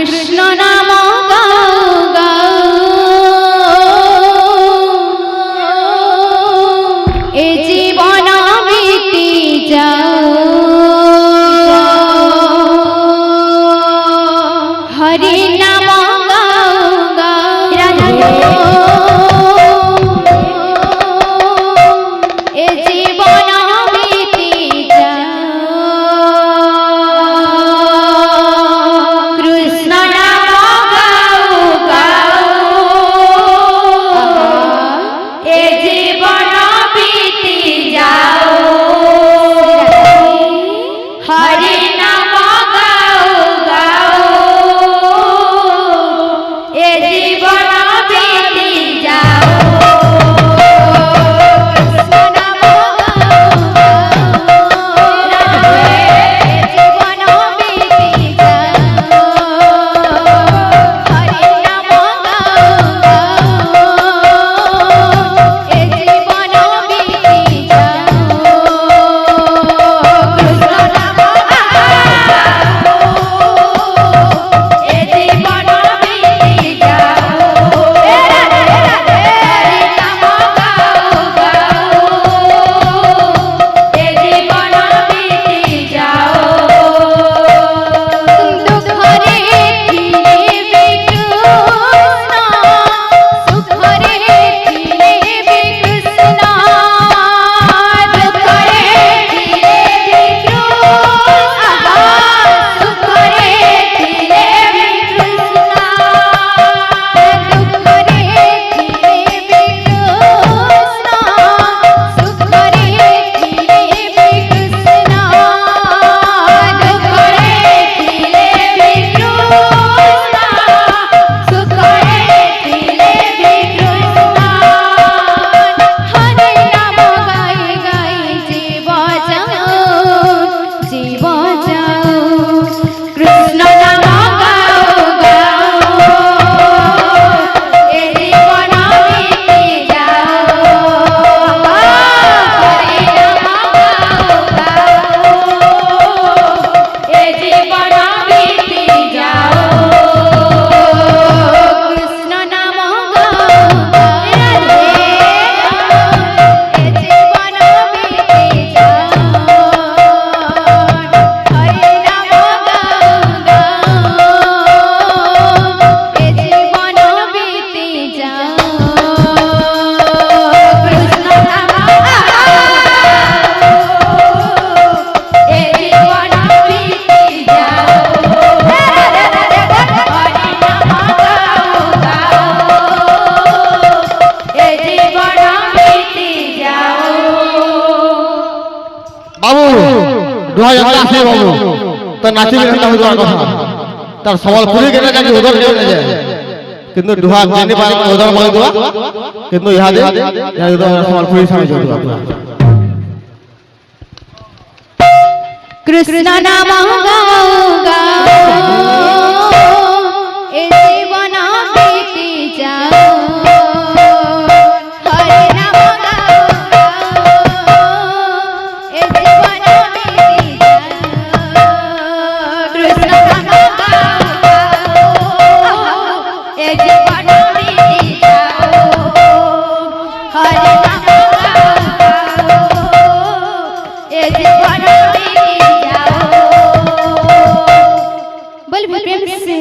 কৃষ্ণ নাম গাও গাও এ জীবন বিতি যাও হরি নাম গাও গাও এ জীবন বিতি যাও কৃষ্ণ নাম গাও গাও এ জীবন বিতি যাও হরি নাম গাও গাও এ জীবন বিতি যাও तो नाची तार सम्बलपुरी के जाके उधर ले जाए किंतु दुहा जेने पार उधर मांग दुआ किंतु यहां दे यहां उधर सम्बलपुरी सामने जो दुआ कृष्ण नाम गाओ गाओ ए जीवन बीती जाओ हरि नाम गाओ गाओ ए जीवन बीती जाओ कृष्ण नाम गाओ गाओ ए जीवन बीती जाओ हरि नाम गाओ गाओ ए जीवन बोल प्रेम से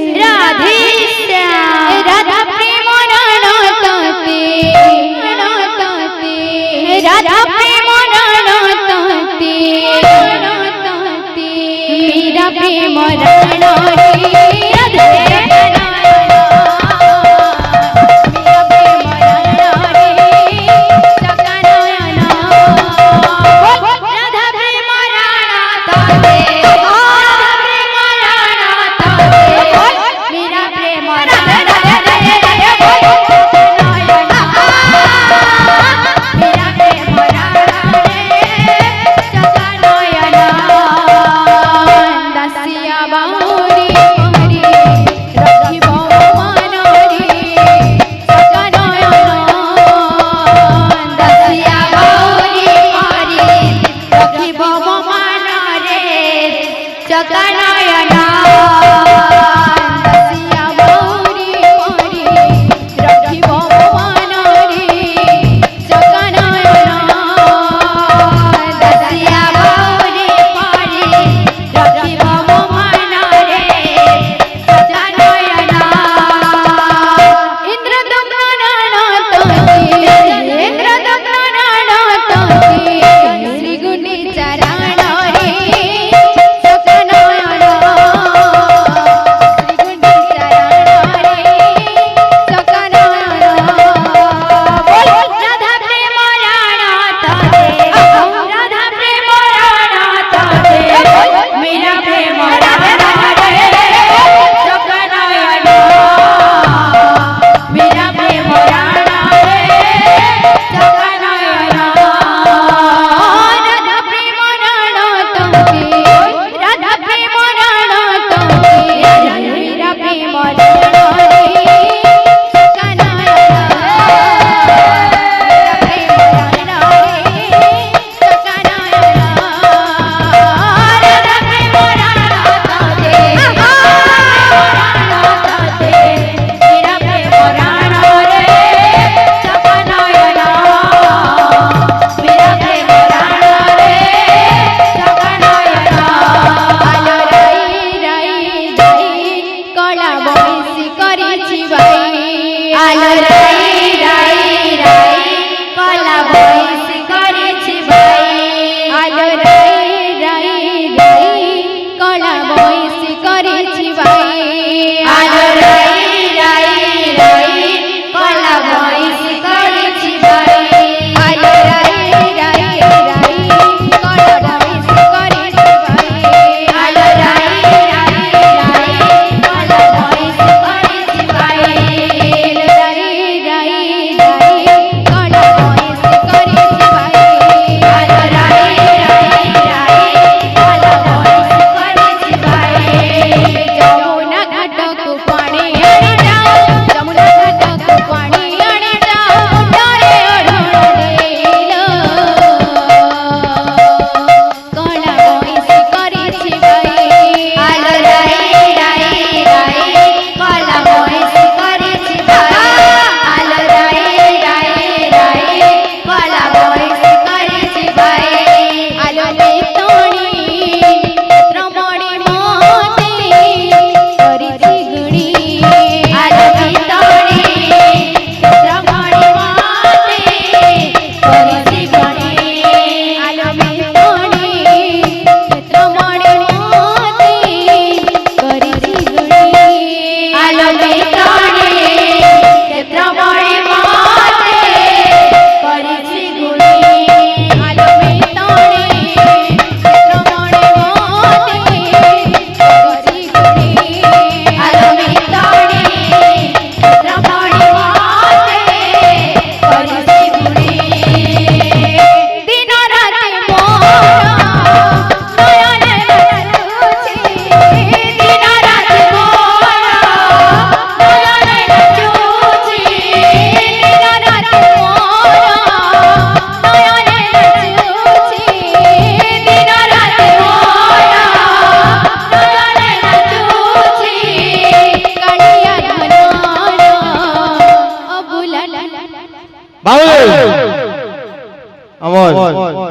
আমার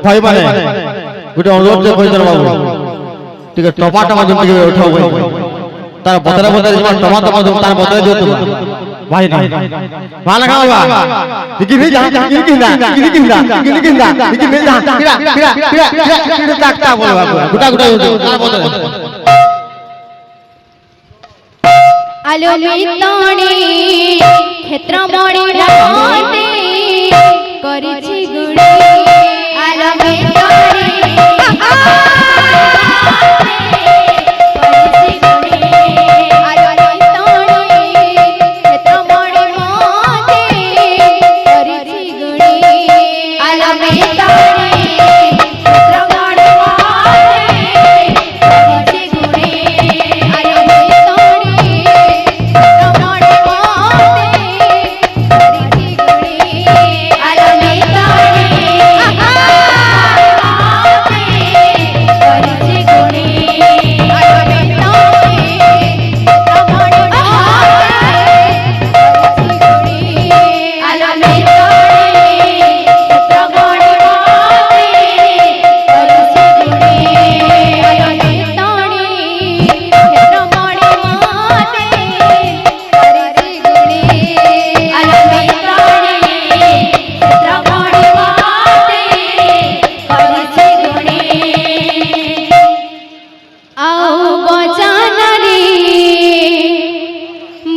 ভাই মানে গোটে অনুরোধ যে কইতার বাবু ঠিক আছে টপা টপা যেমন টিকে উঠাও ভাই তার বতরা বতরা যেমন টমা টমা যেমন তার বতরা দিও তো ভাই না ভালো খাও বাবা দিকি নি যা দিকি না দিকি না দিকি না দিকি নে যা কিরা কিরা কিরা কিরা টাকটা বল বাবু গোটা গোটা তার বতরা আলো মিতণে ক্ষেত্র মড়ি রাতে করিছি গুড়ি আলো মিতণে করিছি গুড়ি আলো মিতণে ক্ষেত্র মড়ি মতে করিছি গুড়ি আলো মিতণে ক্ষেত্র মড়ি মতে করিছি গুড়ি আলো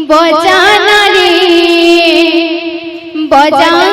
बजाना रे बजा